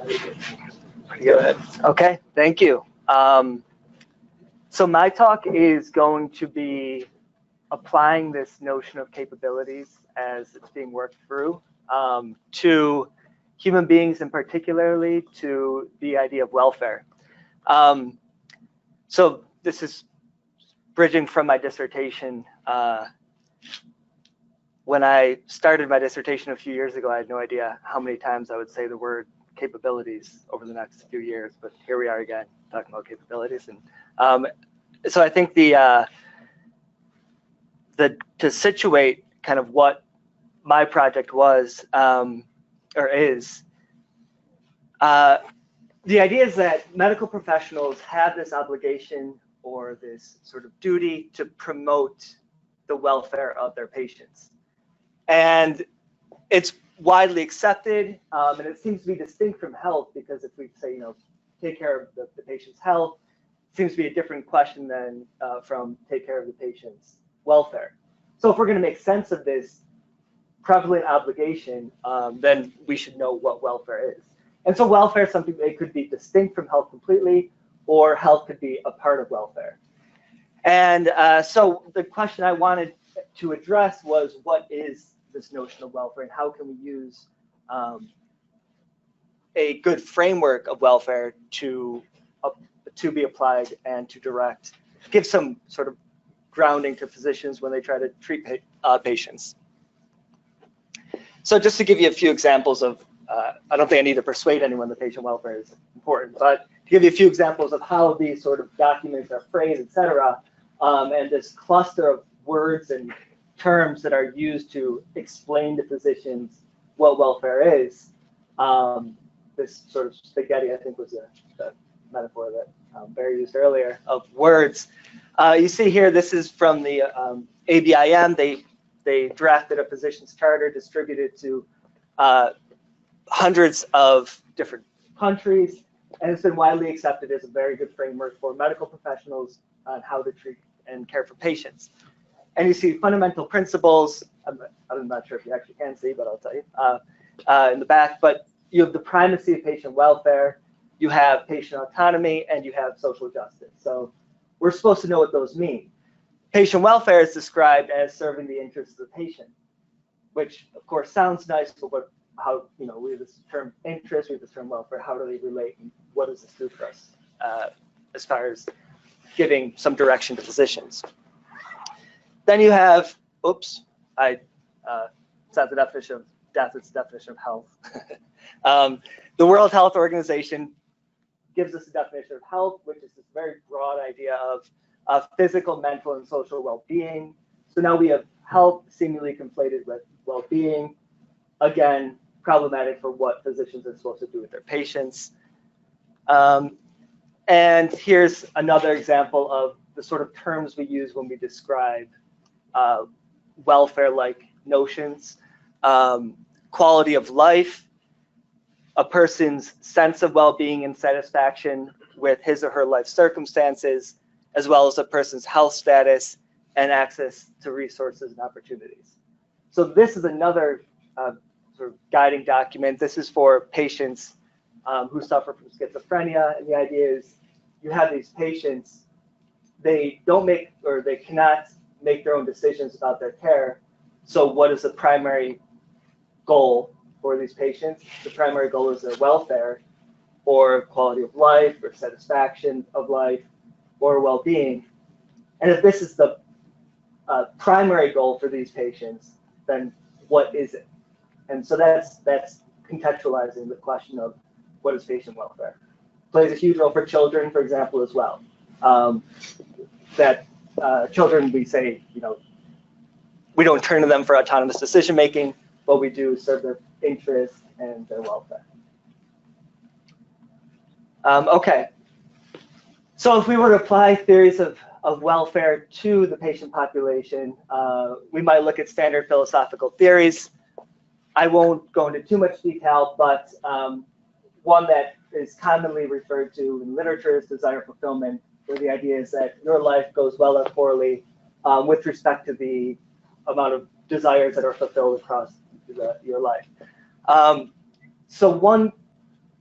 Pretty good. Okay, thank you. So my talk is going to be applying this notion of capabilities as it's being worked through to human beings, and particularly to the idea of welfare. So this is bridging from my dissertation. When I started my dissertation a few years ago, I had no idea how many times I would say the word capabilities over the next few years, but here we are again talking about capabilities. And so I think to situate kind of what my project was or is, the idea is that medical professionals have this obligation or this sort of duty to promote the welfare of their patients. And it's widely accepted, and it seems to be distinct from health, because if we say, take care of the patient's health, it seems to be a different question than from take care of the patient's welfare. So if we're going to make sense of this prevalent obligation, then we should know what welfare is. And so welfare is something that could be distinct from health completely, or health could be a part of welfare. And so the question I wanted to address was, what is this notion of welfare, and how can we use a good framework of welfare to be applied and to give some sort of grounding to physicians when they try to treat patients. So just to give you a few examples of, I don't think I need to persuade anyone that patient welfare is important, but to give you a few examples of how these sort of documents are phrased, et cetera, and this cluster of words and terms that are used to explain to physicians what welfare is. This sort of spaghetti, I think, was the metaphor that Barry used earlier, of words. You see here, this is from the ABIM. They drafted a physician's charter, distributed to hundreds of different countries, and it's been widely accepted as a very good framework for medical professionals on how to treat and care for patients. And you see fundamental principles. I'm not sure if you actually can see, but I'll tell you in the back. But you have the primacy of patient welfare, you have patient autonomy, and you have social justice. So we're supposed to know what those mean. Patient welfare is described as serving the interests of the patient, which of course sounds nice, but how, we have this term interest, we have this term welfare, how do they relate, and what does this do for us as far as giving some direction to physicians? Then you have, it's not the definition of death, it's the definition of health. The World Health Organization gives us a definition of health, which is this very broad idea of physical, mental, and social well-being. So now we have health seemingly conflated with well-being. Again, problematic for what physicians are supposed to do with their patients. And here's another example of the sort of terms we use when we describe welfare-like notions. Quality of life, a person's sense of well-being and satisfaction with his or her life circumstances, as well as a person's health status and access to resources and opportunities. So this is another sort of guiding document. This is for patients who suffer from schizophrenia, and the idea is you have these patients, they cannot make their own decisions about their care. So what is the primary goal for these patients? The primary goal is their welfare, or quality of life, or satisfaction of life, or well-being. And if this is the primary goal for these patients, then what is it? And so that's contextualizing the question of what is patient welfare. Plays a huge role for children, for example, as well. Children, we say, we don't turn to them for autonomous decision making, but we do serve their interests and their welfare. Okay, so if we were to apply theories of welfare to the patient population, we might look at standard philosophical theories. I won't go into too much detail, but one that is commonly referred to in literature is desire fulfillment, where the idea is that your life goes well or poorly with respect to the amount of desires that are fulfilled across your life. So one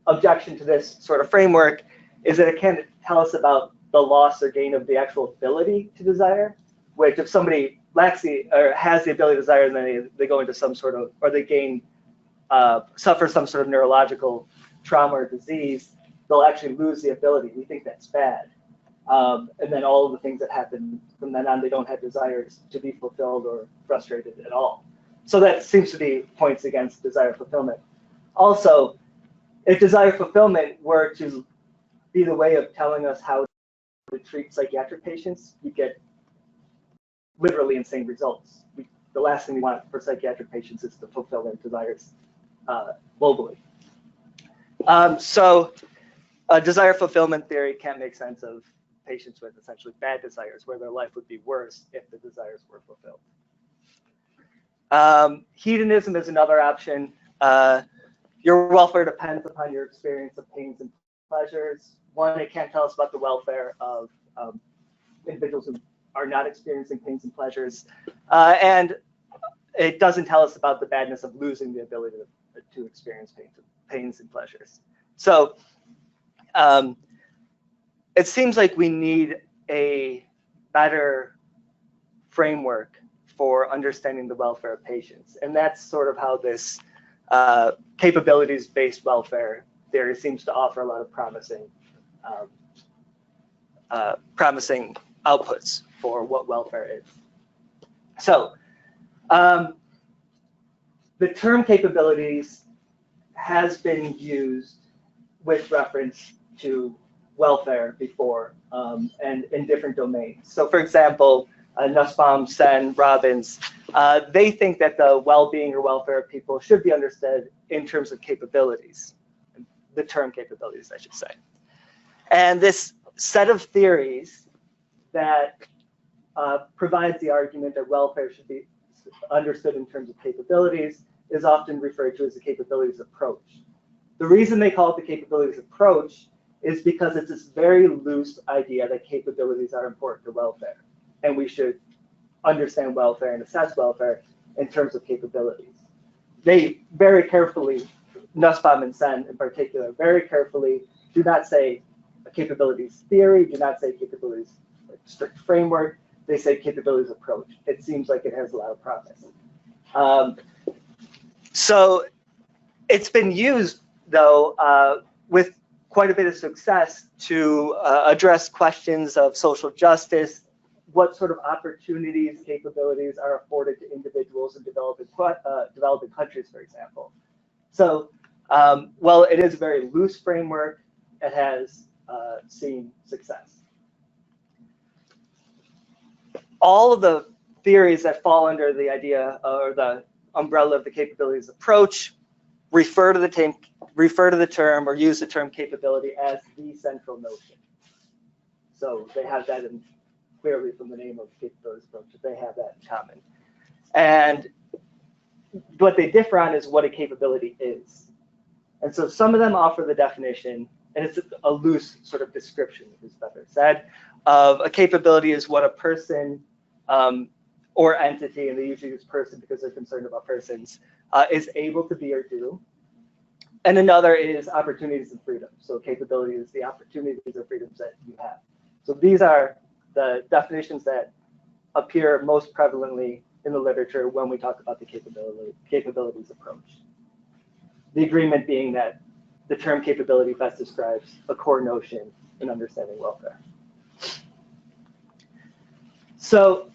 objection to this sort of framework is that it can't tell us about the loss or gain of the actual ability to desire, which if somebody lacks the, or has the ability to desire, and then they go into some sort of, or they gain, suffer some sort of neurological trauma or disease, they'll actually lose the ability. We think that's bad. And then all of the things that happen from then on, they don't have desires to be fulfilled or frustrated at all. So that seems to be points against desire fulfillment. Also, if desire fulfillment were to be the way of telling us how to treat psychiatric patients, we get literally insane results. The last thing we want for psychiatric patients is to fulfill their desires globally. So desire fulfillment theory can't make sense of patients with essentially bad desires, where their life would be worse if the desires were fulfilled. Hedonism is another option. Your welfare depends upon your experience of pains and pleasures. One, it can't tell us about the welfare of individuals who are not experiencing pains and pleasures. And it doesn't tell us about the badness of losing the ability to experience pains and pleasures. So it seems like we need a better framework for understanding the welfare of patients. And that's sort of how this capabilities-based welfare theory seems to offer a lot of promising outputs for what welfare is. So the term capabilities has been used with reference to welfare before and in different domains. So for example, Nussbaum, Sen, Robbins, they think that the well-being or welfare of people should be understood in terms of capabilities, the term capabilities, I should say. And this set of theories that provides the argument that welfare should be understood in terms of capabilities is often referred to as the capabilities approach. The reason they call it the capabilities approach is because it's this very loose idea that capabilities are important to welfare, and we should understand welfare and assess welfare in terms of capabilities. They very carefully, Nussbaum and Sen in particular, very carefully do not say a capabilities theory, do not say capabilities like strict framework, they say capabilities approach. It seems like it has a lot of promise. So it's been used, though, with quite a bit of success to address questions of social justice, what sort of opportunities, capabilities are afforded to individuals in developing countries, for example. So, well, it is a very loose framework. It has seen success. All of the theories that fall under the idea or the umbrella of the capabilities approach refer to the term or use the term capability as the central notion. So they have that in clearly from the name of capabilities approach, they have that in common. And what they differ on is what a capability is. And so some of them offer the definition, and it's a loose sort of description, is better said, of a capability is what a person or entity, and they usually use person because they're concerned about persons, is able to be or do. And another is opportunities and freedoms. So capability is the opportunities or freedoms that you have. So these are the definitions that appear most prevalently in the literature when we talk about the capabilities approach. The agreement being that the term capability best describes a core notion in understanding welfare. So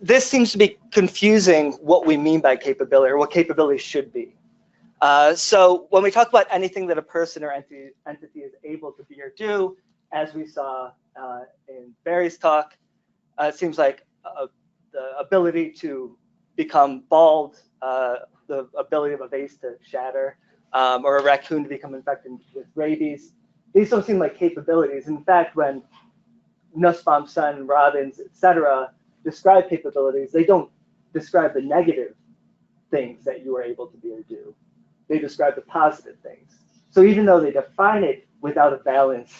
this seems to be confusing what we mean by capability or what capability should be. So when we talk about anything that a person or entity is able to be or do, as we saw in Barry's talk, it seems like the ability to become bald, the ability of a vase to shatter, or a raccoon to become infected with rabies. These don't seem like capabilities. In fact, when Nussbaum, Sen, Robbins, etc., describe capabilities, they don't describe the negative things that you are able to be or do. They describe the positive things. So even though they define it without a balance,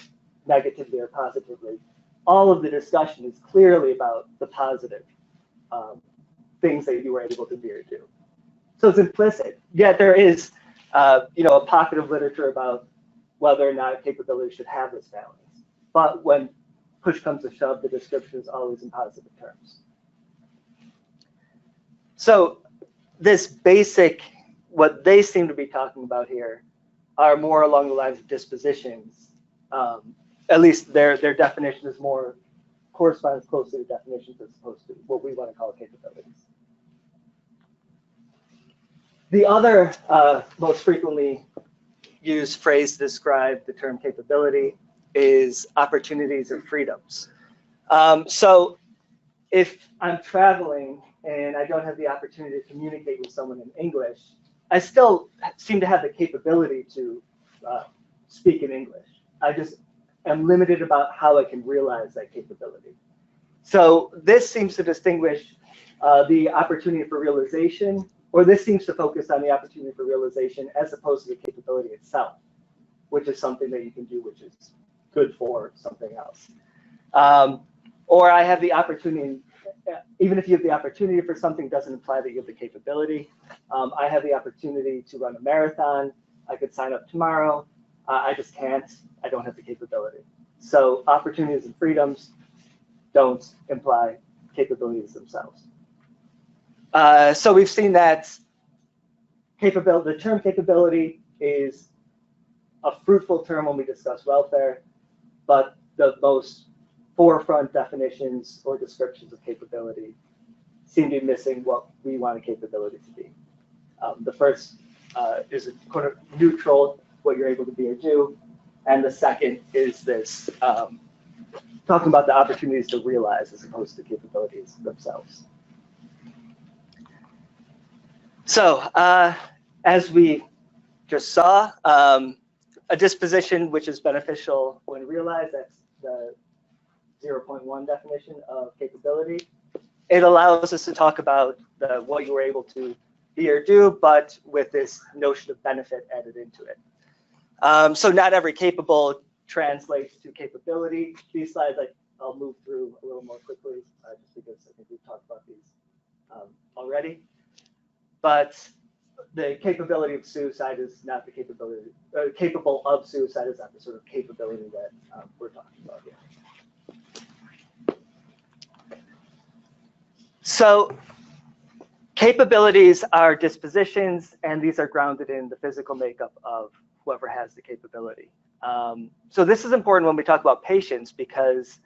negatively or positively, all of the discussion is clearly about the positive things that you were able to be or do. So it's implicit. Yet there is a pocket of literature about whether or not capability should have this balance. But when push comes to shove, the description is always in positive terms. So this basic, what they seem to be talking about here are more along the lines of dispositions. At least their definition is more corresponds closely to definitions as opposed to what we want to call capabilities. The other most frequently used phrase to describe the term capability is opportunities and freedoms. So if I'm traveling and I don't have the opportunity to communicate with someone in English, I still seem to have the capability to speak in English. I just am limited about how I can realize that capability. So this seems to distinguish the opportunity for realization, or this seems to focus on the opportunity for realization as opposed to the capability itself, which is something that you can do, which is good for something else. Or I have the opportunity, even if you have the opportunity for something, doesn't imply that you have the capability. I have the opportunity to run a marathon. I could sign up tomorrow. I just can't. I don't have the capability. So opportunities and freedoms don't imply capabilities themselves. So we've seen that capability, the term capability is a fruitful term when we discuss welfare, but the most forefront definitions or descriptions of capability seem to be missing what we want a capability to be. The first is kind of neutral, what you're able to be or do, and the second is this talking about the opportunities to realize as opposed to capabilities themselves. So as we just saw, a disposition which is beneficial when realized, that's the 0.1 definition of capability. It allows us to talk about what you were able to be or do, but with this notion of benefit added into it. So not every capable translates to capability. These slides I'll move through a little more quickly, just because I think we've talked about these already. But the capability of suicide is not the capability, capable of suicide is not the sort of capability that we're talking about here. So capabilities are dispositions, and these are grounded in the physical makeup of whoever has the capability. So this is important when we talk about patients, because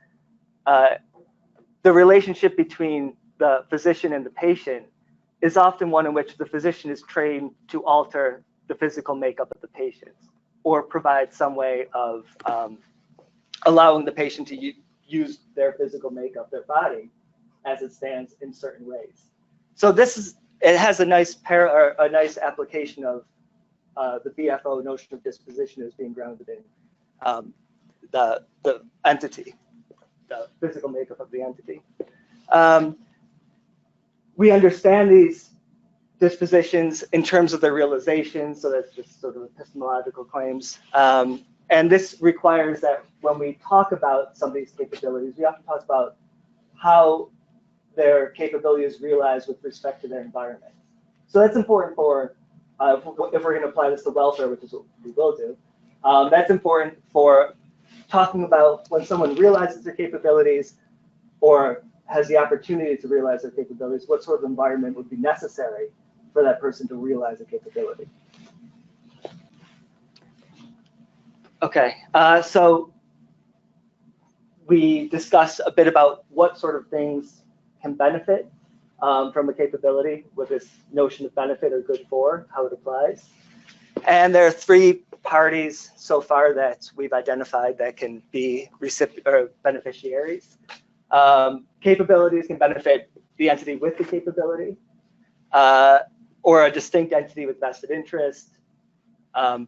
the relationship between the physician and the patient is often one in which the physician is trained to alter the physical makeup of the patient, or provide some way of allowing the patient to use their physical makeup, their body, as it stands in certain ways. So it has a nice application of the BFO notion of disposition as being grounded in the entity, the physical makeup of the entity. We understand these dispositions in terms of their realization, so that's just sort of epistemological claims. And this requires that when we talk about somebody's capabilities, we have to talk about how their capability is realized with respect to their environment. So that's important for, if we're going to apply this to welfare, which is what we will do, that's important for talking about when someone realizes their capabilities or has the opportunity to realize their capabilities, what sort of environment would be necessary for that person to realize a capability. Okay, so we discussed a bit about what sort of things can benefit from a capability, with this notion of benefit or good for, how it applies. And there are three parties so far that we've identified that can be beneficiaries. Capabilities can benefit the entity with the capability, or a distinct entity with vested interest,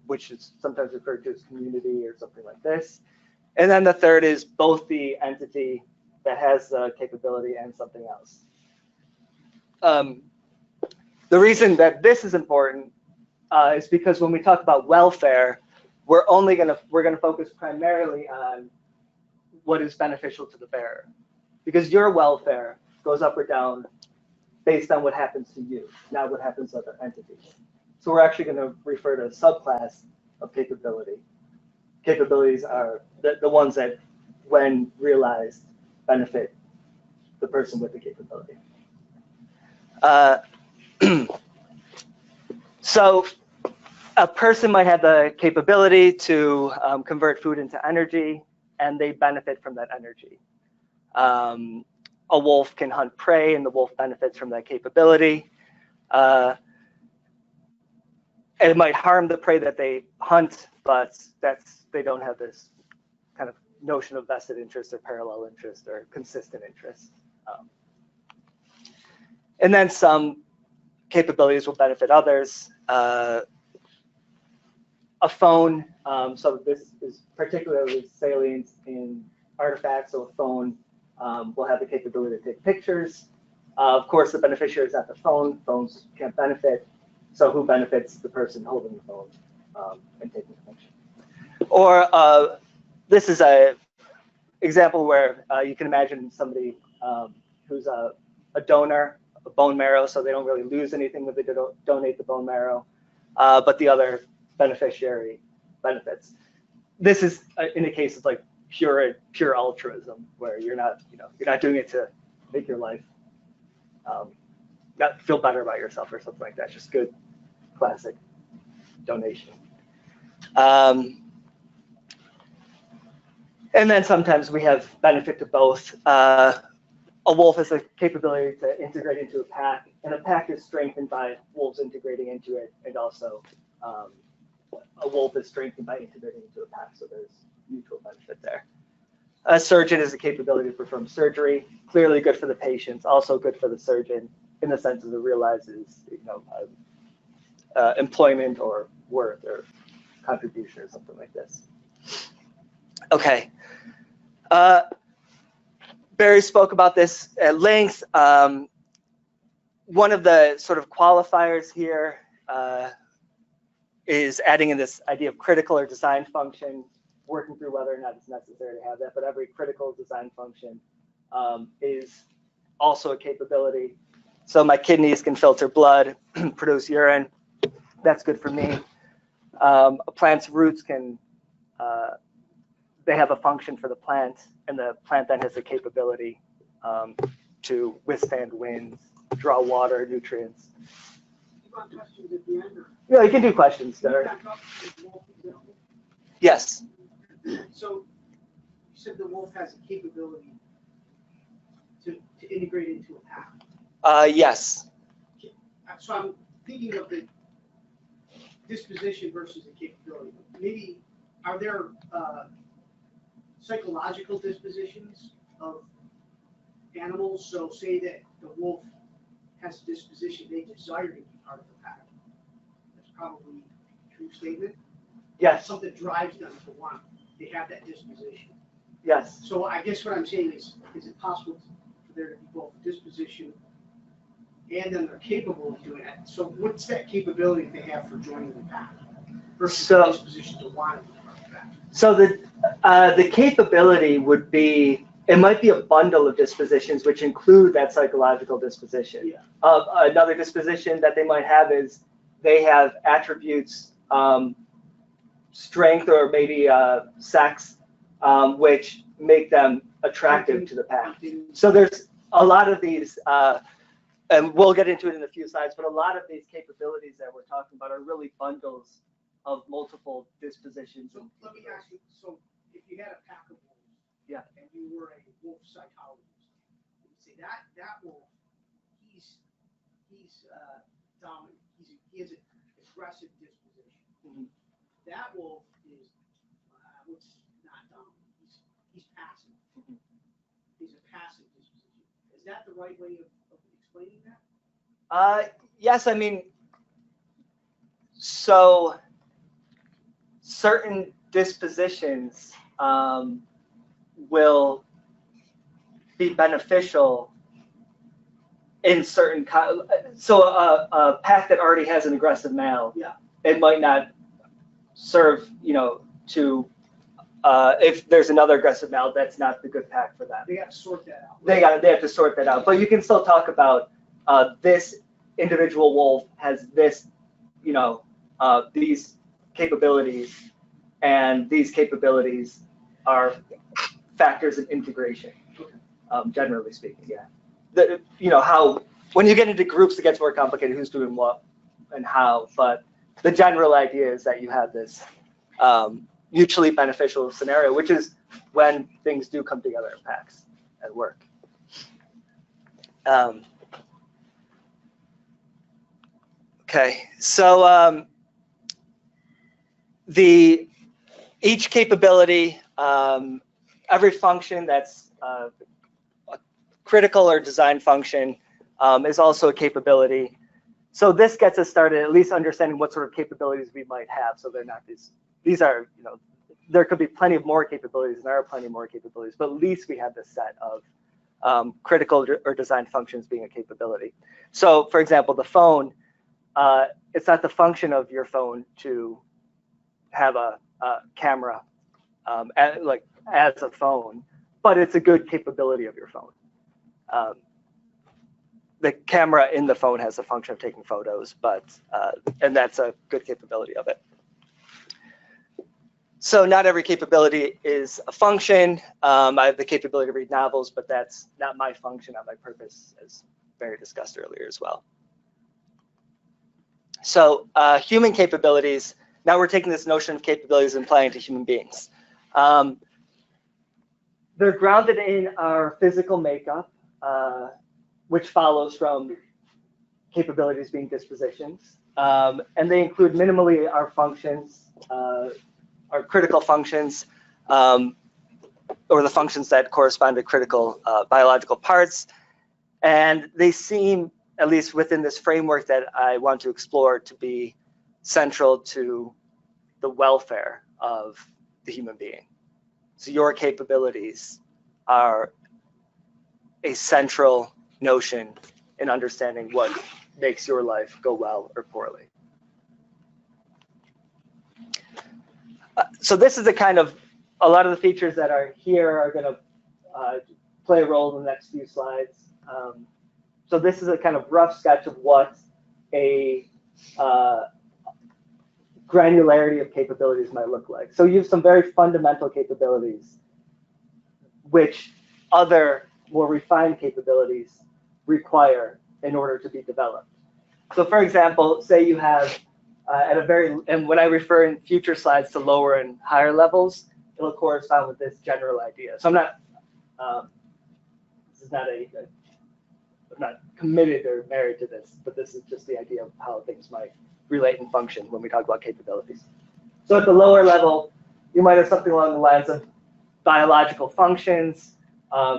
which is sometimes referred to as community or something like this. And then the third is both the entity that has the capability and something else. The reason that this is important is because when we talk about welfare, we're gonna focus primarily on what is beneficial to the bearer, because your welfare goes up or down based on what happens to you, not what happens to other entities. So we're actually going to refer to a subclass of capability. Capabilities are the ones that, when realized, benefit the person with the capability. So a person might have the capability to convert food into energy, and they benefit from that energy. A wolf can hunt prey, and the wolf benefits from that capability. It might harm the prey that they hunt, but they don't have this kind of notion of vested interest or parallel interest or consistent interest. And then some capabilities will benefit others. A phone, so this is particularly salient in artifacts, so a phone will have the capability to take pictures. Of course, the beneficiary is not the phone. Phones can't benefit. So who benefits? The person holding the phone and taking the picture. Or this is a example where you can imagine somebody who's a donor of bone marrow, so they don't really lose anything when they donate the bone marrow, but the other beneficiary benefits. This is in a case of like pure altruism, where you're not doing it to make your life not feel better about yourself or something like that. Just good, classic donation. And then sometimes we have benefit to both. A wolf has the capability to integrate into a pack, and a pack is strengthened by wolves integrating into it, and also a wolf is strengthened by integrating into a pack, so there's mutual benefit there. A surgeon is the capability to perform surgery, clearly good for the patients, also good for the surgeon in the sense that it realizes, employment or worth or contribution or something like this. Okay. Barry spoke about this at length. One of the sort of qualifiers here is adding in this idea of critical or design function, working through whether or not it's necessary to have that, but every critical design function is also a capability. So my kidneys can filter blood, produce urine. That's good for me. A plant's roots can, they have a function for the plant, and the plant then has the capability to withstand winds, draw water, nutrients. You want questions at the end? Or? Yeah, you can do questions there. Yes. So you said the wolf has a capability to integrate into a pack. Yes. So I'm thinking of the disposition versus the capability. Maybe are there psychological dispositions of animals? So say that the wolf has a disposition, they desire to be part of the pack. That's probably a true statement. Yes. Something drives them to want. They have that disposition. Yes. So I guess what I'm saying is it possible for there to be both disposition and then they're capable of doing it? So what's that capability they have for joining the pack versus the disposition to want to be part of the pack? So the capability would be, it might be a bundle of dispositions which include that psychological disposition. Yeah. Another disposition that they might have is they have attributes, strength or maybe sex, which make them attractive to the pack. So there's a lot of these, and we'll get into it in a few slides, but a lot of these capabilities that we're talking about are really bundles of multiple dispositions. So let me ask you, so if you had a pack of wolves, yeah, and you were a wolf psychologist, you'd say that wolf, he's dominant. He has an aggressive disposition. Mm-hmm. That wolf is not dominant. He's passive. Mm-hmm. He's a passive disposition. Is that the right way of explaining that? Yes, I mean, so certain dispositions will be beneficial in certain, so a pack that already has an aggressive male, yeah, it might not serve, to, if there's another aggressive male, that's not the good pack for that. They have to sort that out. Right? They have to sort that out, but you can still talk about this individual wolf has this these capabilities, and these capabilities are factors in integration, generally speaking. Yeah. How when you get into groups, it gets more complicated. Who's doing what and how, but the general idea is that you have this mutually beneficial scenario, which is when things do come together in packs at work. Okay, so each capability, every function that's a critical or design function is also a capability. So this gets us started at least understanding what sort of capabilities we might have. So they're not these are, there could be plenty of more capabilities, and there are plenty more capabilities, but at least we have this set of critical or design functions being a capability. So for example, the phone, it's not the function of your phone to have a camera as a phone, but it's a good capability of your phone. The camera in the phone has a function of taking photos, and that's a good capability of it. So not every capability is a function. I have the capability to read novels, but that's not my function, not my purpose, as Barry discussed earlier as well. So human capabilities, now we're taking this notion of capabilities and applying it to human beings. They're grounded in our physical makeup, which follows from capabilities being dispositions. And they include minimally our functions, our critical functions, or the functions that correspond to critical biological parts. And they seem, at least within this framework that I want to explore, to be central to the welfare of the human being. So your capabilities are a central notion in understanding what makes your life go well or poorly. So this is a kind of, a lot of the features that are here are going to play a role in the next few slides. So this is a kind of rough sketch of what a granularity of capabilities might look like. So you have some very fundamental capabilities, which other more refined capabilities require in order to be developed. So for example, say you have and when I refer in future slides to lower and higher levels, it'll correspond with this general idea. So I'm not, this is not I'm not committed or married to this, but this is just the idea of how things might relate and function when we talk about capabilities. So at the lower level, you might have something along the lines of biological functions.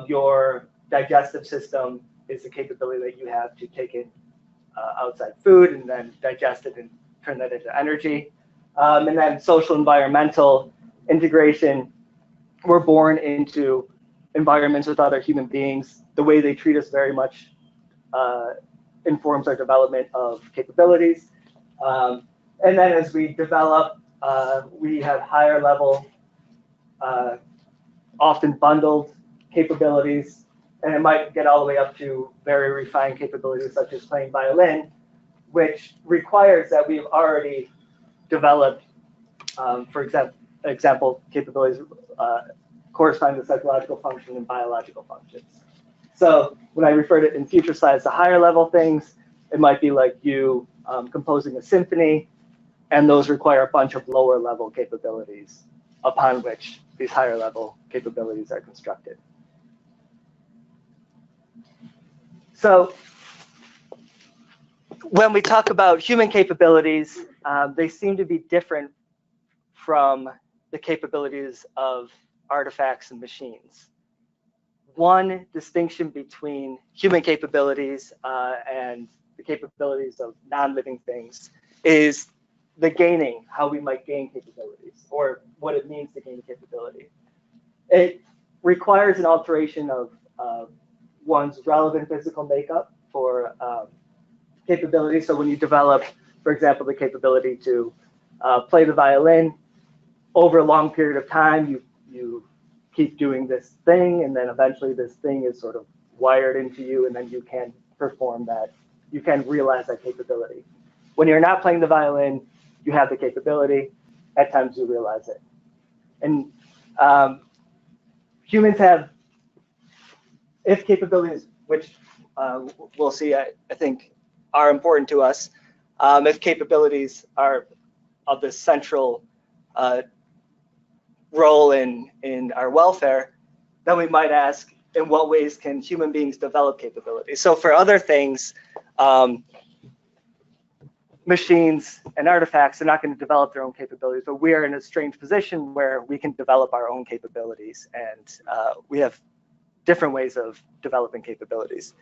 Your digestive system is a capability that you have to take in outside food and then digest it and turn that into energy. And then social environmental integration. We're born into environments with other human beings. The way they treat us very much informs our development of capabilities. And then as we develop, we have higher level, often bundled capabilities, and it might get all the way up to very refined capabilities such as playing violin, which requires that we've already developed, for example, capabilities corresponding to psychological function and biological functions. So when I refer to it in future slides to higher level things, it might be like you composing a symphony, and those require a bunch of lower level capabilities upon which these higher level capabilities are constructed. So when we talk about human capabilities, they seem to be different from the capabilities of artifacts and machines. One distinction between human capabilities and the capabilities of non-living things is the gaining, how we might gain capabilities, or what it means to gain a capability. It requires an alteration of one's relevant physical makeup for capability. So when you develop, for example, the capability to play the violin, over a long period of time, you keep doing this thing, and then eventually this thing is sort of wired into you, and then you can perform that, you can realize that capability. when you're not playing the violin, you have the capability. At times you realize it. And humans have if capabilities, which we'll see, I think, are important to us. If capabilities are of the central role in our welfare, then we might ask, in what ways can human beings develop capabilities? So for other things, machines and artifacts are not going to develop their own capabilities, but we are in a strange position where we can develop our own capabilities, and we have different ways of developing capabilities.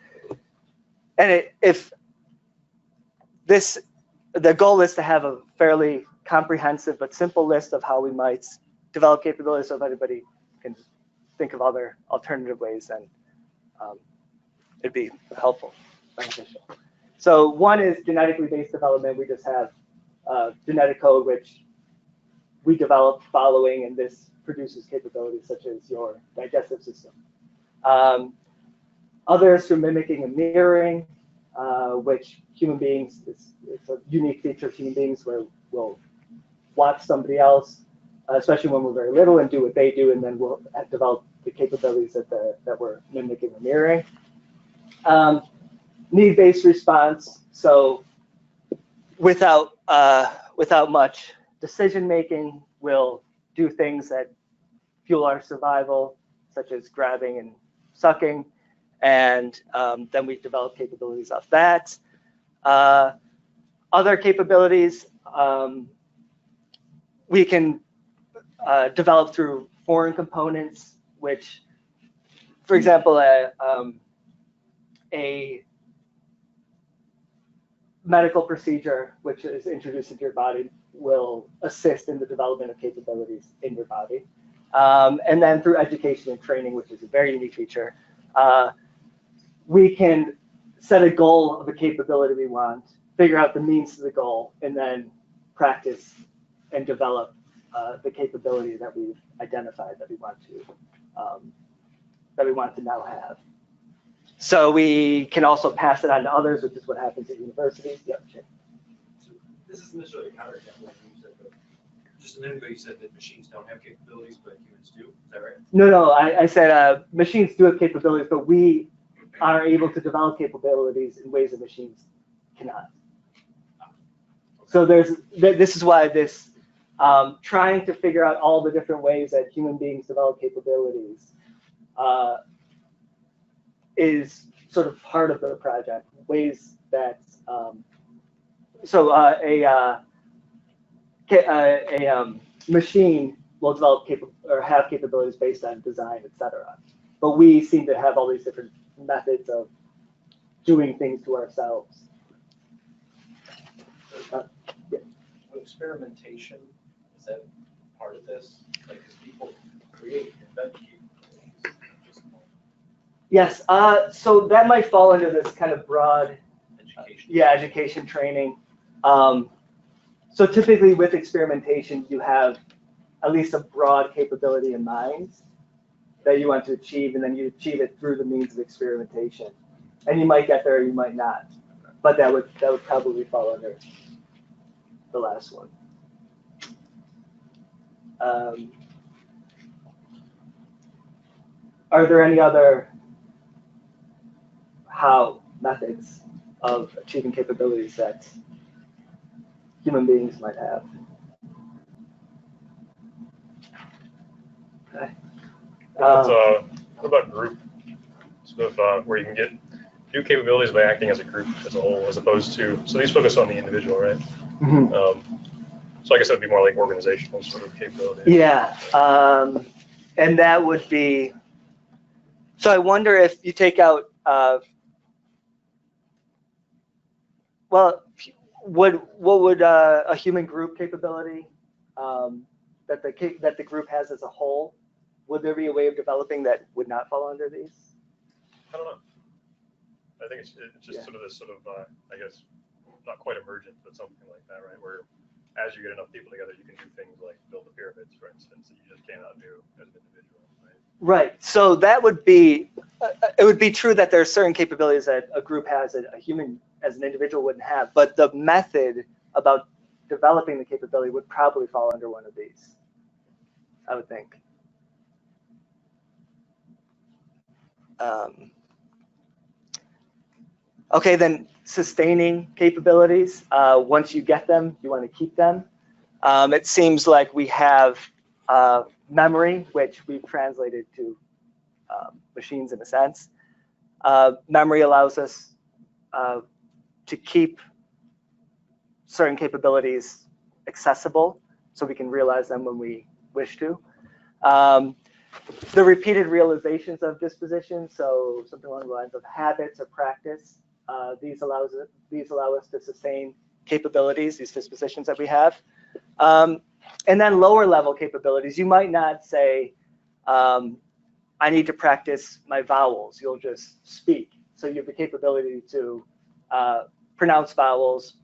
And the goal is to have a fairly comprehensive but simple list of how we might develop capabilities, so if anybody can think of other alternative ways, then it'd be helpful, beneficial. So one is genetically based development. We just have genetic code which we develop following, and this produces capabilities such as your digestive system. Others through mimicking and mirroring, which human beings, it's a unique feature of human beings where we'll watch somebody else, especially when we're very little, and do what they do, and then we'll develop the capabilities that we're mimicking or mirroring. Need-based response, so without much decision making, we'll do things that fuel our survival, such as grabbing and sucking, and then we develop capabilities off that. Other capabilities we can develop through foreign components, which, for example, a medical procedure which is introduced into your body will assist in the development of capabilities in your body. And then through education and training, which is a very unique feature, we can set a goal of a capability we want, figure out the means to the goal, and then practice and develop the capability that we've identified that we want to now have. So we can also pass it on to others, which is what happens at universities. Yep. So this isn't necessarily a counterexample, but just a minute ago you said that machines don't have capabilities, but humans do. Is that right? No, I said machines do have capabilities, but we are able to develop capabilities in ways that machines cannot. So this is why this trying to figure out all the different ways that human beings develop capabilities is sort of part of the project. Ways that a machine will develop have capabilities based on design, etc. But we seem to have all these different methods of doing things to ourselves. Yeah. Experimentation, is that part of this? Like, because people create invent capabilities. Yes, so that might fall into this kind of broad Education. Education training. So typically with experimentation, you have at least a broad capability in mind that you want to achieve, and then you achieve it through the means of experimentation. And you might get there, or you might not, but that would probably fall under the last one. Are there any other methods of achieving capabilities that human beings might have? Okay. What about group stuff where you can get new capabilities by acting as a group as a whole, as opposed to, so these focus on the individual, right? Mm-hmm. So I guess that'd be more like organizational sort of capability. Yeah, and that would be, so I wonder if you take out, well, what would a human group capability that the group has as a whole, would there be a way of developing that would not fall under these? I don't know. I think it's just sort of this sort of, I guess, not quite emergent, but something like that, right? Where as you get enough people together, you can do things like build the pyramids, for instance, that you just cannot do as an individual, right? Right. So that would be, it would be true that there are certain capabilities that a group has that a human as an individual wouldn't have, but the method about developing the capability would probably fall under one of these, I would think. Okay, then sustaining capabilities. Once you get them, you want to keep them. It seems like we have memory, which we've translated to machines in a sense. Memory allows us to keep certain capabilities accessible so we can realize them when we wish to. The repeated realizations of disposition, so something along the lines of habits or practice, these allow us to sustain capabilities, these dispositions that we have. And then lower level capabilities, you might not say, I need to practice my vowels. You'll just speak. So you have the capability to pronounce vowels,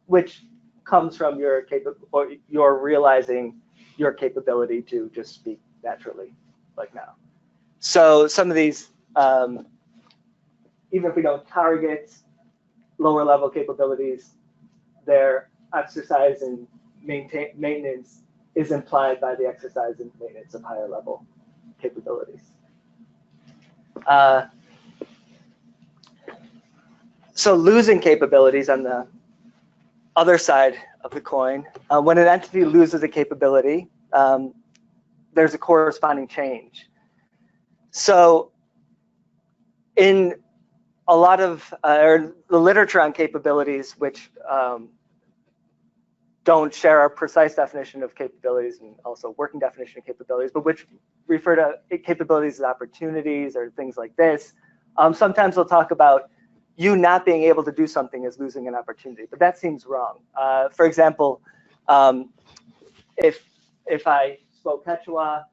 which comes from your realizing your capability to just speak naturally, like now. So some of these, even if we don't target lower level capabilities, their exercise and maintenance is implied by the exercise and maintenance of higher level capabilities. So losing capabilities on the other side of the coin, when an entity loses a capability, there's a corresponding change. So in a lot of the literature on capabilities, which don't share our precise definition of capabilities and also working definition of capabilities, but which refer to capabilities as opportunities or things like this, sometimes we'll talk about you not being able to do something as losing an opportunity, but that seems wrong. For example, if I spoke Quechua,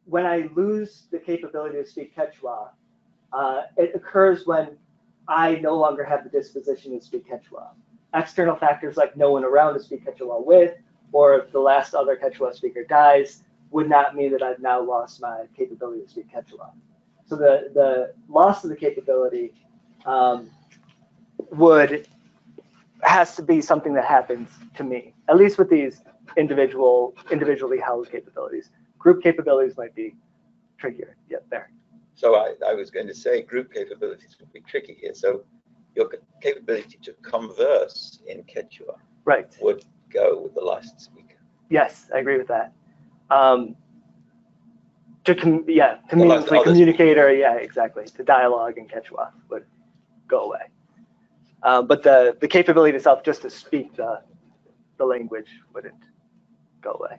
when I lose the capability to speak Quechua, it occurs when I no longer have the disposition to speak Quechua. External factors like no one around to speak Quechua with, or if the last other Quechua speaker dies, would not mean that I've now lost my capability to speak Quechua. So the loss of the capability has to be something that happens to me, at least with these individually housed capabilities. Group capabilities might be trickier. Yep, there. So I was going to say group capabilities would be tricky here. So your capability to converse in Quechua would go with the licensed speaker. Yes, I agree with that. Communicate, or exactly. The dialogue in Quechua would go away. But the capability itself, just to speak the language, wouldn't go away.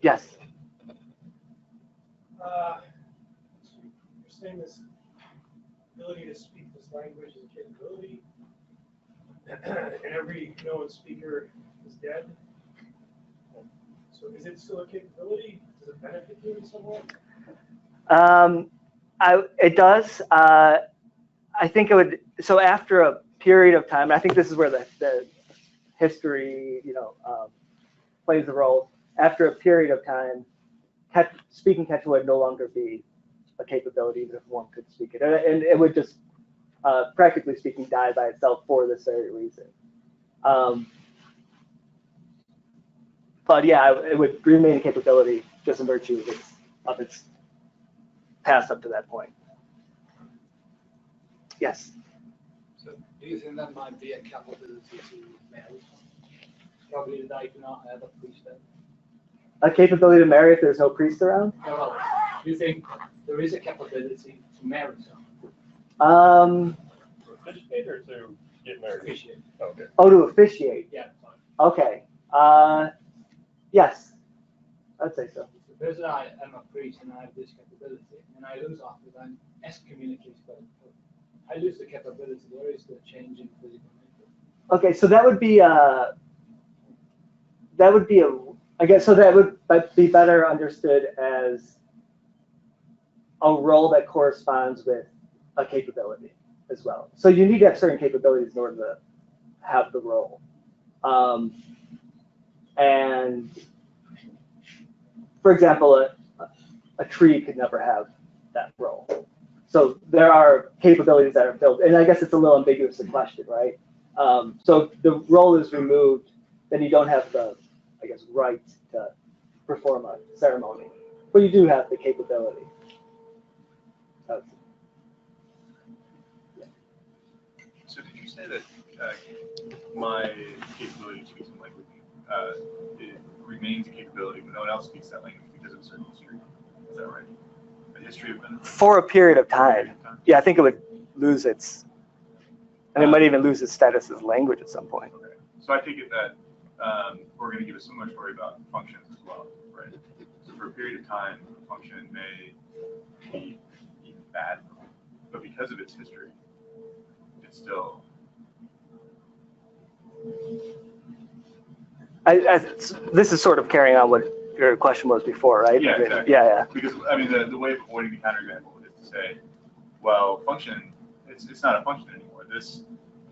Yes. You're saying this ability to speak this language is a capability, and every known speaker is dead. So is it still a capability? Does it benefit you in some way? It does. I think it would. So after a period of time, I think this is where the history, plays a role. After a period of time, speaking Quechua would no longer be a capability, even if one could speak it, and it would just, practically speaking, die by itself for this very reason. But yeah, it would remain a capability just in virtue of its past up to that point. Yes. So do you think that might be a capability to marry? Probably that I cannot have a priest then. A capability to marry if there's no priest around? Well, do you think there is a capability to marry someone? To officiate or to get married? Officiate. Okay. Oh, to officiate. Yeah. Fine. Okay. Yes, I'd say so. Suppose I am a priest and I have this capability, and I lose after that, I'm excommunicated by the Pope. I lose the capability. There is the change in physical nature. Okay, so that would be I guess, so that would be better understood as a role that corresponds with a capability as well. So you need to have certain capabilities in order to have the role. And for example, a tree could never have that role. So there are capabilities that are built, and I guess it's a little ambiguous, the question, right? So if the role is removed, then you don't have the, I guess, right to perform a ceremony, but you do have the capability. So did you say that my capability to speak some language, it remains a capability, but no one else speaks that language because of a certain history? Is that right? A history of benefit? For a period of time. Yeah, I think it would lose its, and it might even lose its status as language at some point. Okay. So I take it that we're going to give a similar story about functions as well, right? So for a period of time, a function may be even bad, but because of its history, it's still. This is sort of carrying on what your question was before, right? Yeah, exactly. Yeah. Because I mean, the way of avoiding the counterexample is to say, well, function, it's not a function anymore.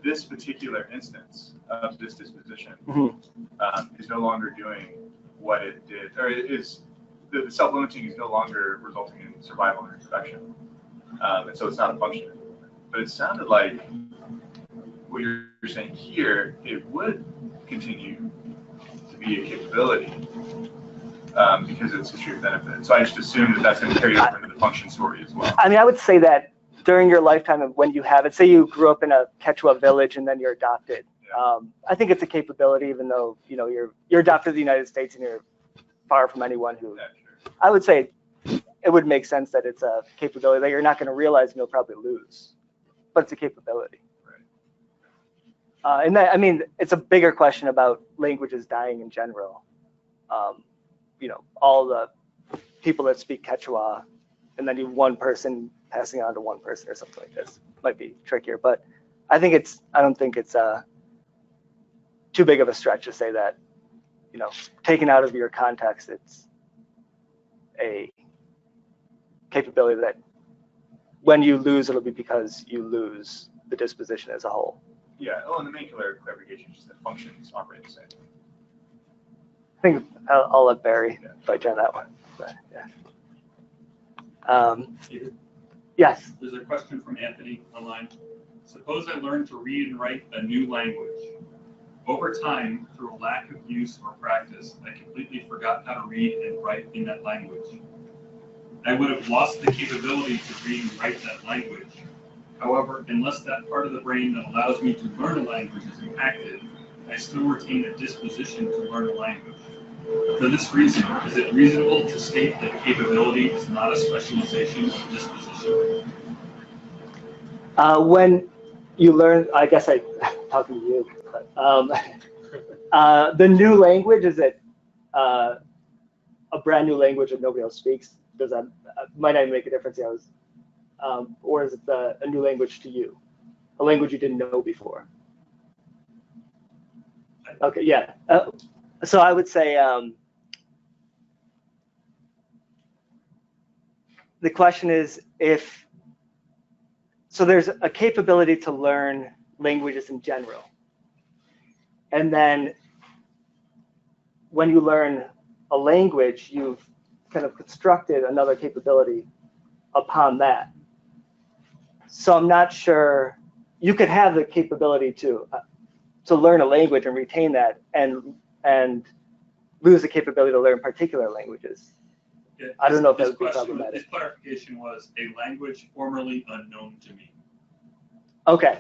This particular instance of this disposition is no longer doing what it did, or it is the self-limiting is no longer resulting in survival or infection, and so it's not a function anymore. But it sounded like what you're saying here, it would continue to be a capability because of its history of benefit. So I just assume that that's going to carry over into the function story as well. I mean, I would say that during your lifetime of when you have it, say you grew up in a Quechua village and then you're adopted. Yeah. I think it's a capability, even though you're adopted to the United States and you're far from anyone who. Yeah, sure. I would say it would make sense that it's a capability that you're not going to realize and you'll probably lose, but it's a capability. Right. And that, I mean, it's a bigger question about languages dying in general. All the people that speak Quechua, and then one person passing on to one person or something like this might be trickier. But I don't think it's too big of a stretch to say that, taken out of your context, it's a capability that when you lose, it'll be because you lose the disposition as a whole. Yeah. Oh, and the main clarification is just that functions operate the same. I think I'll let Barry fight on that one. But, yeah. Yes. There's a question from Anthony online. Suppose I learned to read and write a new language. Over time, through a lack of use or practice, I completely forgot how to read and write in that language. I would have lost the capability to read and write that language. However, unless that part of the brain that allows me to learn a language is impacted, I still retain a disposition to learn a language. For this reason, is it reasonable to state that capability is not a specialization of disposition? When you learn, I guess I'm talking to you, but the new language, is it a brand new language that nobody else speaks? Does that might not even make a difference? Or is it a new language to you, a language you didn't know before? Okay, yeah. So I would say the question is so there's a capability to learn languages in general. And then when you learn a language, you've kind of constructed another capability upon that. So I'm not sure, you could have the capability to learn a language and retain that and lose the capability to learn particular languages. Yeah, I don't know if that would be question, problematic. His clarification was a language formerly unknown to me. Okay.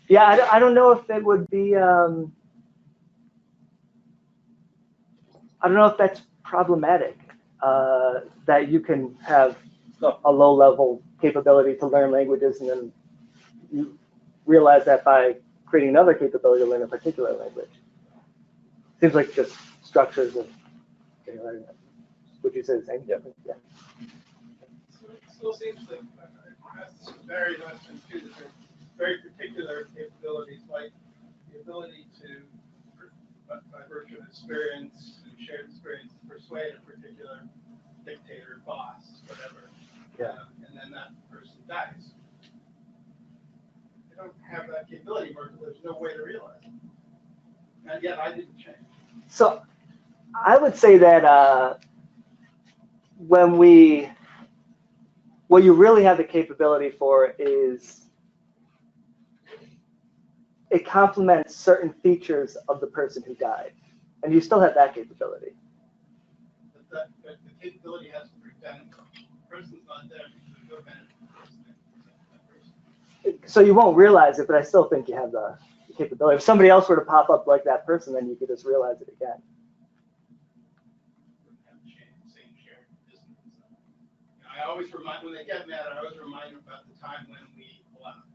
Yeah, I don't know if it would be, I don't know if that's problematic, that you can have a low-level capability to learn languages and then you realize that by creating another capability to learn a particular language. Seems like just structures of, would you say the same? Yeah. Yeah. So it still seems like that's very much into the very particular capabilities, like the ability to, by virtue of experience and shared experience, persuade a particular dictator, boss, whatever. Yeah. And then that person dies. They don't have that capability, or there's no way to realize it. And yet I didn't change. So I would say that when we what you really have the capability for is it complements certain features of the person who died, and you still have that capability. But the capability has to prevent the person's not there to prevent the person. So you won't realize it, but I still think you have the capability. If somebody else were to pop up like that person, then you could just realize it again. I always remind, when they get mad, I always remind them about the time when we laughed.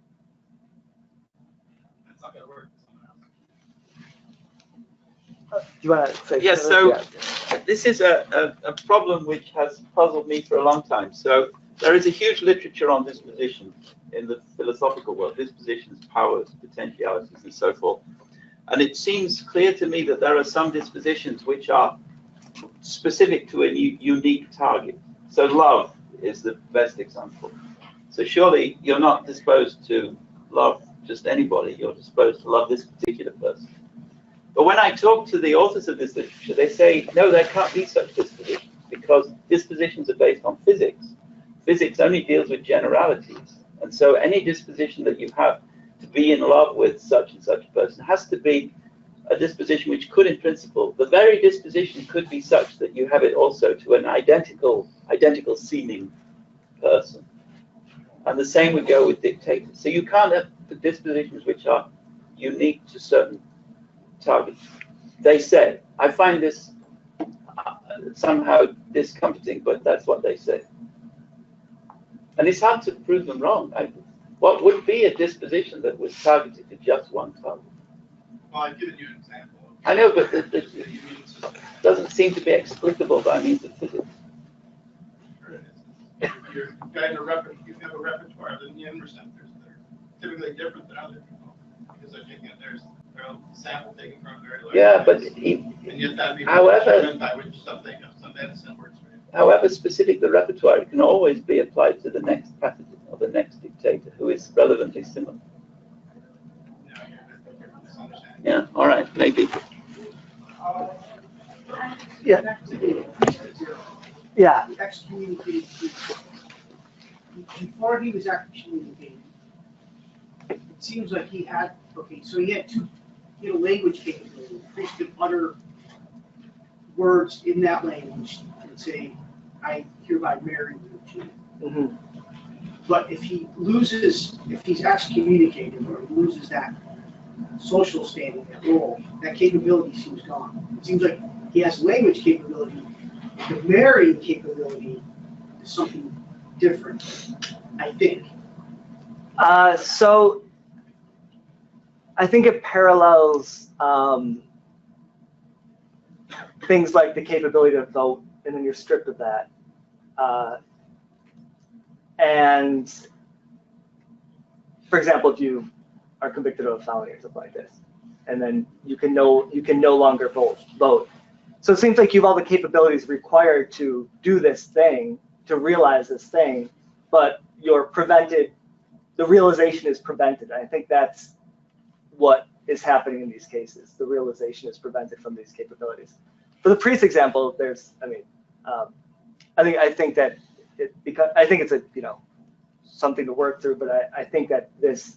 That's not going to work for someone else. Do you want to say? Yes, so this is a problem which has puzzled me for a long time. So there is a huge literature on disposition in the philosophical world, dispositions, powers, potentialities, and so forth. And it seems clear to me that there are some dispositions which are specific to a unique target. So love is the best example. So surely you're not disposed to love just anybody, you're disposed to love this particular person. But when I talk to the authors of this literature, they say, no, there can't be such dispositions because dispositions are based on physics. Physics only deals with generalities. And so any disposition that you have to be in love with such and such a person has to be a disposition which could, in principle, the very disposition could be such that you have it also to an identical seeming person. And the same would go with dictators. So you can't have dispositions which are unique to certain targets. They say, I find this somehow discomforting, but that's what they say. And it's hard to prove them wrong. What would be a disposition that was targeted to just one target? Well, I've given you an example. I know, but it doesn't seem to be explicable by means of physics. You're guiding you have a repertoire of immune receptors that are typically different than other people because they're taking their own sample taken from very large. Yeah, but and yet that be however, by which some medicine works for you. However specific the repertoire, it can always be applied to the next pathogen or the next dictator who is relevantly similar. Yeah, all right, maybe. Yeah. Yeah. Excommunicated. Before he was excommunicated, it seems like he had he had a language capability. The priest could utter words in that language and say, I hereby marry you. Mm-hmm. But if he's excommunicated or he loses that social standing, that role, that capability seems gone. It seems like he has language capability. The marrying capability is something different, I think. So I think it parallels things like the capability to vote, and then you're stripped of that. And for example, if you are convicted of a felony or something like this, and then you can no longer vote. So it seems like you have all the capabilities required to do this thing, to realize this thing, but you're prevented. The realization is prevented. I think that's what is happening in these cases. The realization is prevented from these capabilities. For the priest example, I think that it's a something to work through, but I think that this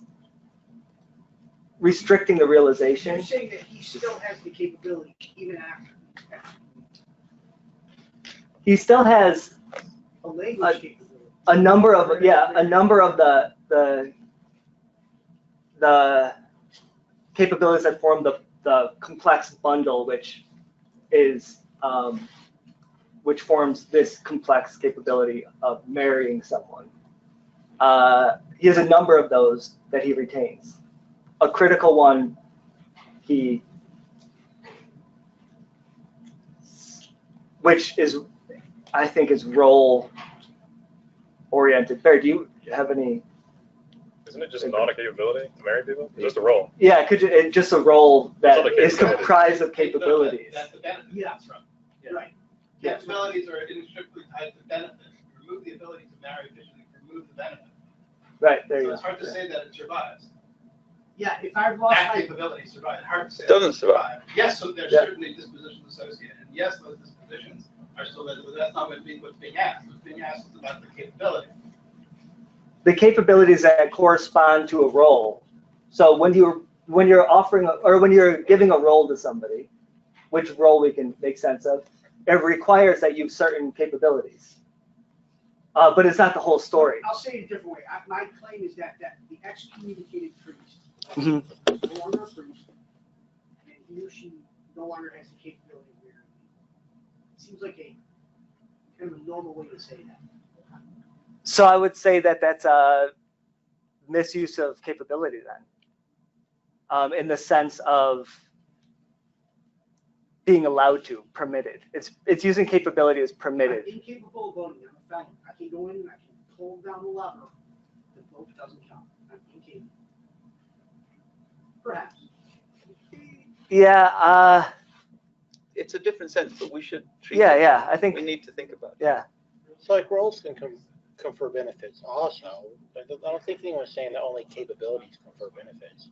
restricting the realization. You're saying that he still has the capability even after. He still has A language capability. a number of the capabilities that form the complex bundle, which forms this complex capability of marrying someone. He has a number of those that he retains. A critical one, which is, I think, is role oriented. Barry, do you have any? Isn't it just not a capability to marry people? It's just a role. Yeah, it's just a role that is comprised of capabilities. That's the benefit. Yeah. Right. Capabilities are inextricably tied to benefit. Remove the ability to marry efficiently, remove the benefit. Right, there you go. It's hard to say that it survives. Yeah, if I've lost that capability survives. Hard to say. It doesn't survive. Yes, so there's certainly dispositions associated, and yes, those dispositions are still there, but that's not what's being asked. What's being asked is about the capability. the capabilities that correspond to a role. So when you're offering or when you're giving a role to somebody, which role we can make sense of, it requires that you have certain capabilities. But it's not the whole story. I'll say it a different way. My claim is that the excommunicated priest Mm-hmm. is no longer a priest, and he or she no longer has the capability of wearing it. It seems like a kind of a normal way to say that. So I would say that that's a misuse of capability then, in the sense of being allowed to, permitted. It's using capability as permitted. I'm incapable of voting. I'm a felon. I can go in and I can pull down the lever. The vote doesn't count. I'm incapable. Perhaps. Yeah. It's a different sense, but we should treat Yeah. it. Yeah. I think. We need to think about it. Yeah. So like roles can confer benefits also, but I don't think anyone's saying that only capabilities confer benefits.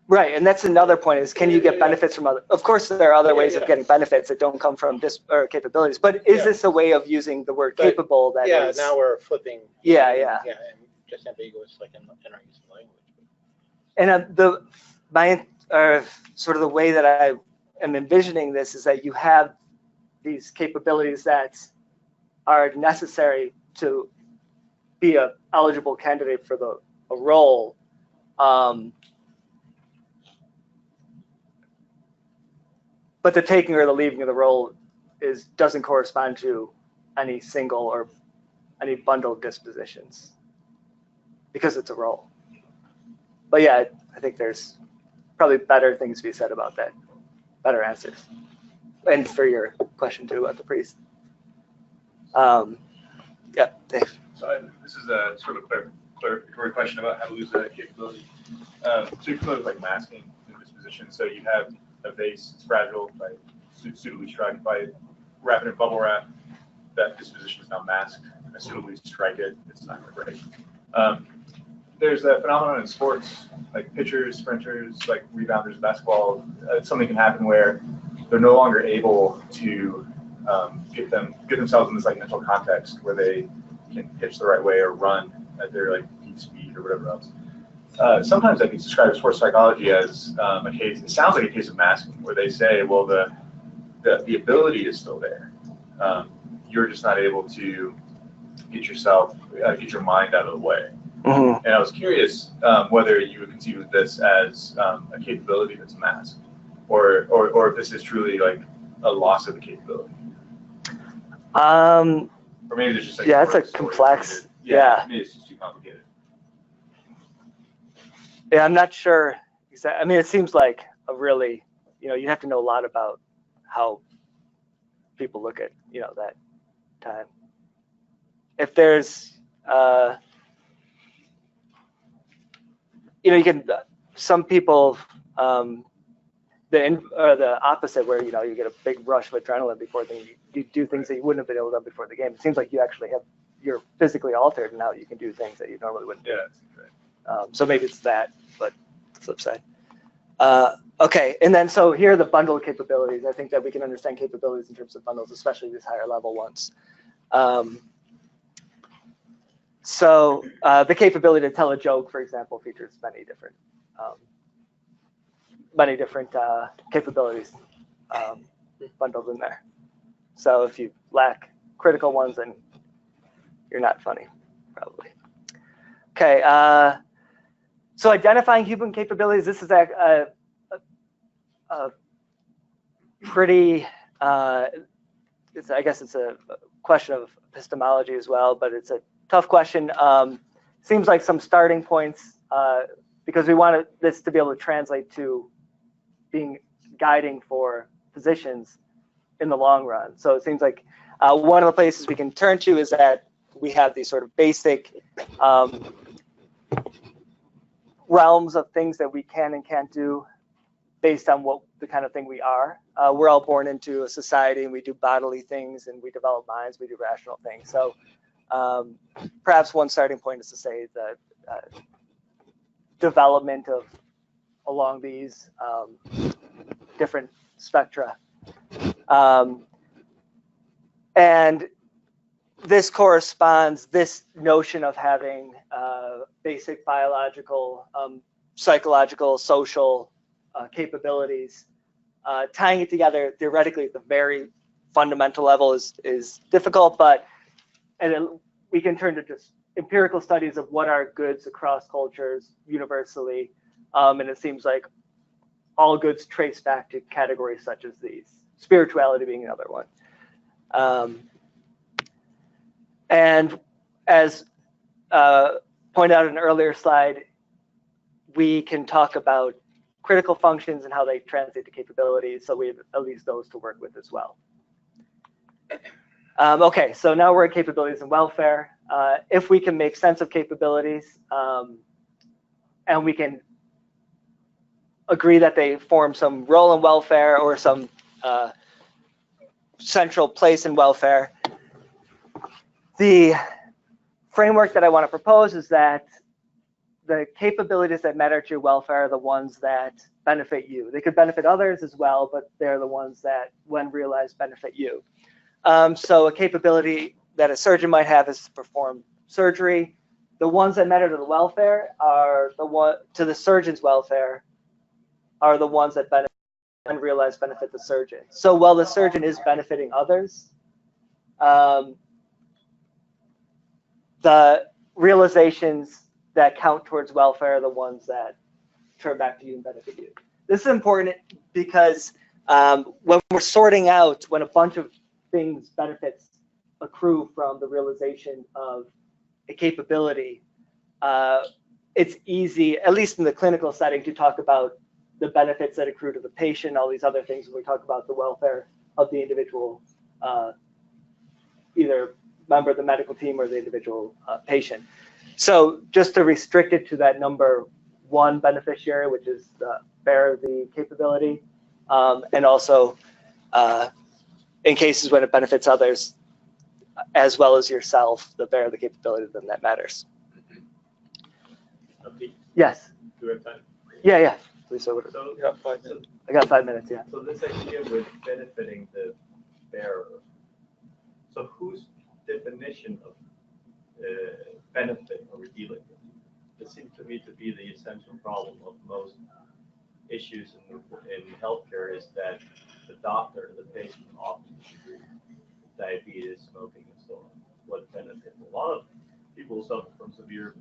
Right, and that's another point: is can you get benefits from other? Of course, there are other ways of getting benefits that don't come from capabilities. But is this a way of using the word capable? That yeah, is, now we're flipping. Yeah. And just ambiguous, like in our use of language. And my sort of the way that I am envisioning this is that you have these capabilities that are necessary to be a eligible candidate for a role. But the taking or the leaving of the role doesn't correspond to any single or any bundled dispositions because it's a role. But yeah, I think there's probably better things to be said about that, better answers. And for your question too about the priest. Yeah, Dave. So this is a sort of clarificatory question about how to lose that capability. So you're familiar with like masking in this position. So you have a vase, it's fragile, by suitably strike. If I wrap it in bubble wrap, that disposition is now masked. If I suitably strike it, it's not going to break. There's a phenomenon in sports, like pitchers, sprinters, like rebounders, basketball. Something can happen where they're no longer able to get themselves in this like mental context where they can pitch the right way or run at their like peak speed or whatever else. Sometimes I can describe sports psychology as a case. It sounds like a case of masking, where they say, well, the ability is still there. You're just not able to get your mind out of the way. Mm-hmm. And I was curious whether you would conceive this as a capability that's masked, or if this is truly like a loss of the capability. Or maybe there's just like it's a complex. Yeah. Maybe it's just too complicated. Yeah, I'm not sure. I mean, it seems like a really, you have to know a lot about how people look at, that time. If there's, you can, some people, the opposite, where, you get a big rush of adrenaline before you do things that you wouldn't have been able to do before the game. It seems like you actually you're physically altered, and now you can do things that you normally wouldn't do. Yeah. So maybe it's that, but flip side. Okay, and then so here are the bundled capabilities. I think that we can understand capabilities in terms of bundles, especially these higher level ones. So the capability to tell a joke, for example, features many different capabilities bundled in there. So if you lack critical ones, then you're not funny, probably. Okay. So identifying human capabilities, this is a pretty, I guess it's a question of epistemology as well, but it's a tough question. Seems like some starting points, because we want this to be able to translate to being guiding for positions in the long run. So it seems like one of the places we can turn to is that we have these sort of basic realms of things that we can and can't do based on what the kind of thing we are. We're all born into a society, and we do bodily things, and we develop minds, we do rational things. So perhaps one starting point is to say the development along these different spectra. And this corresponds, this notion of having basic biological, psychological, social capabilities, tying it together theoretically at the very fundamental level is difficult, but we can turn to just empirical studies of what are goods across cultures universally, and it seems like all goods trace back to categories such as these, spirituality being another one. And as pointed out in an earlier slide, we can talk about critical functions and how they translate to capabilities, so we have at least those to work with as well. Okay, so now we're at capabilities and welfare. If we can make sense of capabilities, and we can agree that they form some role in welfare or some central place in welfare, the framework that I want to propose is that the capabilities that matter to your welfare are the ones that benefit you. They could benefit others as well, but they're the ones that, when realized, benefit you. So a capability that a surgeon might have is to perform surgery. The ones that matter to the welfare are to the surgeon's welfare are the ones that benefit and realized benefit the surgeon. So while the surgeon is benefiting others, the realizations that count towards welfare are the ones that turn back to you and benefit you. This is important because when we're sorting out when a bunch of things, benefits accrue from the realization of a capability, it's easy, at least in the clinical setting, to talk about the benefits that accrue to the patient, all these other things when we talk about the welfare of the individual, either member of the medical team or the individual patient. So just to restrict it to that number one beneficiary, which is the bearer of the capability, and also in cases when it benefits others, as well as yourself, the bearer of the capability, then that matters. Yes. Do we have time? Yeah. Please, so you got 5 minutes. I got 5 minutes, yeah. So this idea with benefiting the bearer. So whose definition of benefit are we dealing with? It seems to me to be the essential problem of most issues in healthcare is that the doctor and the patient often disagree. Diabetes, smoking, and so on. What benefit? A lot of people suffer from severe,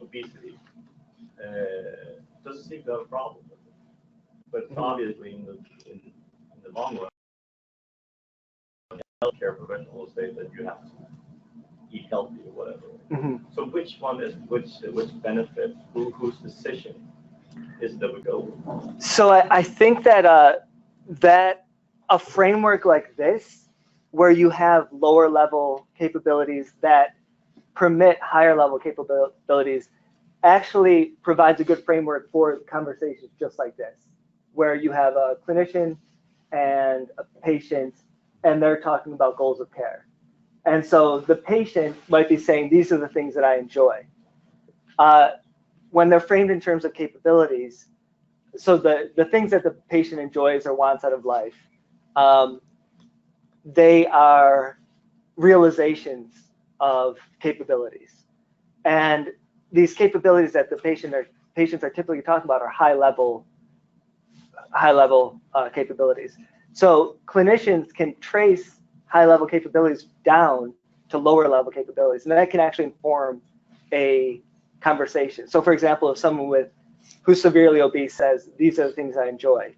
obesity. Doesn't seem to have a problem with it. But obviously, in the long run, healthcare professional will say that you have to eat healthy or whatever. So which one is which benefit? Whose decision is that we go with? So I think that that a framework like this, where you have lower level capabilities that permit higher level capabilities, actually provides a good framework for conversations just like this, where you have a clinician and a patient, and they're talking about goals of care. And so the patient might be saying, these are the things that I enjoy. When they're framed in terms of capabilities, so the things that the patient enjoys or wants out of life, they are realizations of capabilities. And these capabilities that the patients are typically talking about are high level capabilities. So clinicians can trace high level capabilities down to lower level capabilities, and that can actually inform a conversation. So for example, if someone who's severely obese says, these are the things I enjoy.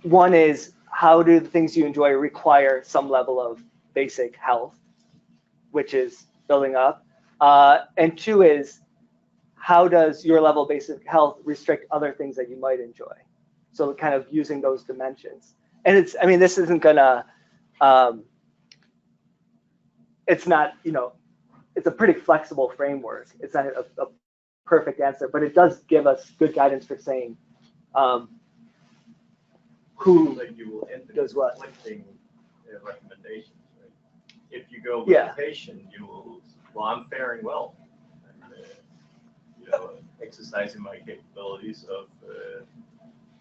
One is, how do the things you enjoy require some level of basic health, which is building up? And two is, how does your level of basic health restrict other things that you might enjoy? So kind of using those dimensions. And this isn't gonna, it's not, it's a pretty flexible framework. It's not a perfect answer, but it does give us good guidance for saying who does what. Conflicting recommendations, right? If you go with the patient, you will, I'm faring well. And, exercising my capabilities of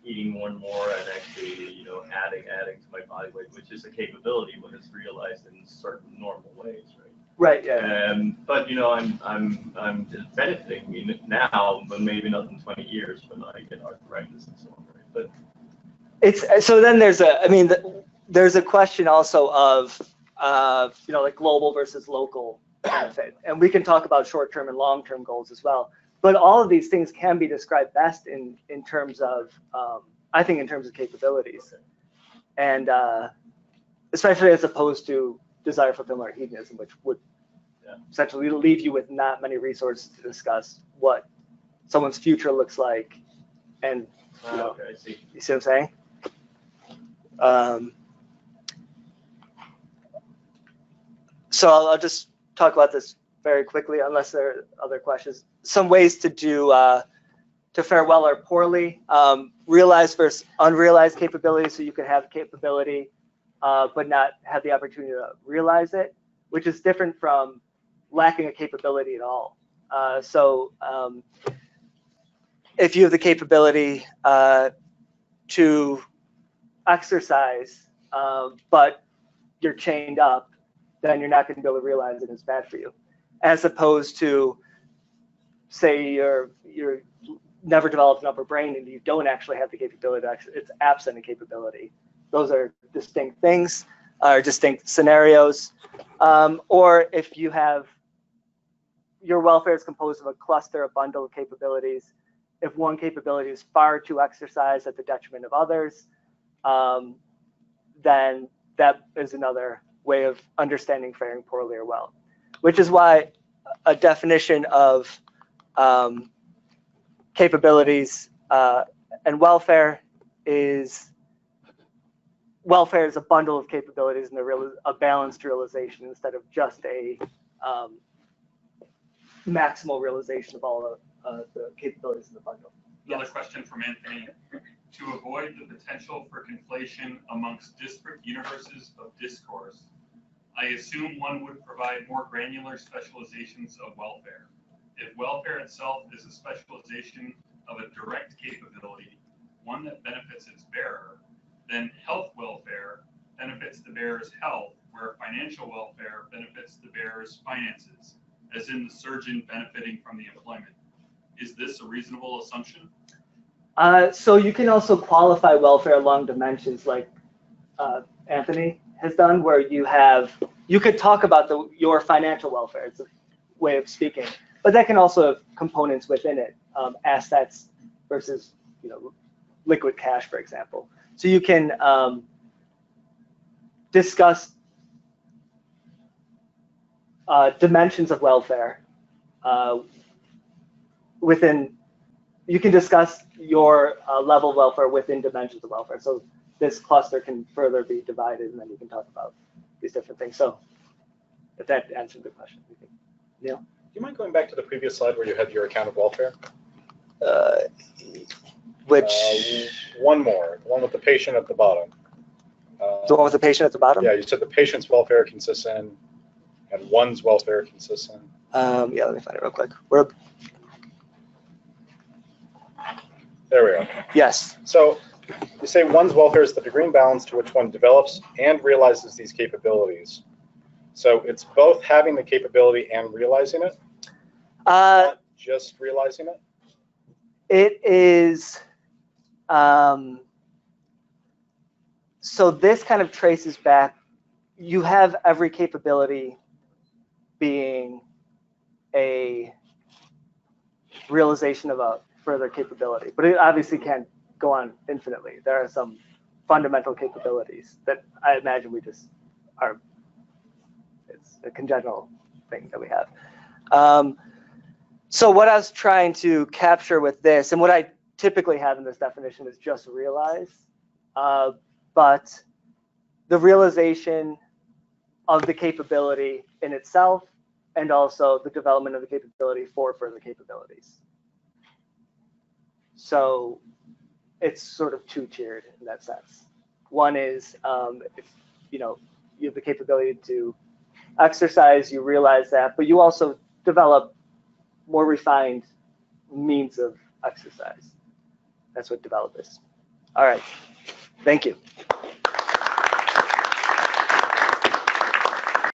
eating more and more and actually, you know, adding to my body weight, which is a capability when it's realized in certain normal ways, right? Right. Yeah. But you know, I'm benefiting now, but maybe not in 20 years when I get arthritis and so on, right? But It's so then there's there's a question also of you know, like global versus local benefit, and we can talk about short-term and long-term goals as well. But all of these things can be described best in terms of I think in terms of capabilities, and especially as opposed to desire, fulfillment, or hedonism, which would essentially leave you with not many resources to discuss what someone's future looks like, and you know, okay, I see. You see what I'm saying? So I'll just talk about this very quickly, unless there are other questions. Some ways to do to fare well or poorly. Realized versus unrealized capabilities. So you can have capability, but not have the opportunity to realize it, which is different from lacking a capability at all. If you have the capability to exercise, but you're chained up, then you're not going to be able to realize it is bad for you. As opposed to, say you're never developed an upper brain and you don't actually have the capability to it's absent a capability. Those are distinct things, or distinct scenarios. Or if you have, your welfare is composed of a cluster, a bundle of capabilities. If one capability is far too exercised at the detriment of others, then that is another way of understanding faring poorly or well, which is why a definition of capabilities and welfare is a bundle of capabilities and a balanced realization instead of just a maximal realization of all of the capabilities in the bundle. Another question from Anthony. To avoid the potential for conflation amongst disparate universes of discourse, I assume one would provide more granular specializations of welfare. If welfare itself is a specialization of a direct capability, one that benefits its bearer, then health welfare benefits the bearer's health, where financial welfare benefits the bearer's finances, as in the surgeon benefiting from the employment. Is this a reasonable assumption? So you can also qualify welfare along dimensions like Anthony has done, where you could talk about your financial welfare. It's a way of speaking, but that can also have components within it, assets versus liquid cash, for example. So you can discuss dimensions of welfare within. You can discuss your level of welfare within dimensions of welfare. So this cluster can further be divided, and then you can talk about these different things. So if that answered the question, Neil? Do you mind going back to the previous slide where you had your account of welfare? One more, the one with the patient at the bottom. The one with the patient at the bottom? Yeah, you said the patient's welfare consists in, and one's welfare consists in. Yeah, let me find it real quick. There we are. Yes. So you say one's welfare is the degree and balance to which one develops and realizes these capabilities. So it's both having the capability and realizing it, not just realizing it? It is, so this kind of traces back, you have every capability being a realization of a further capability, but it obviously can't go on infinitely. There are some fundamental capabilities that I imagine we just are, it's a congenital thing that we have. So what I was trying to capture with this, and what I typically have in this definition is just realize, but the realization of the capability in itself, and also the development of the capability for further capabilities. So it's sort of two-tiered in that sense. One is if you have the capability to exercise, you realize that, but you also develop more refined means of exercise. That's what develop is. All right. Thank you.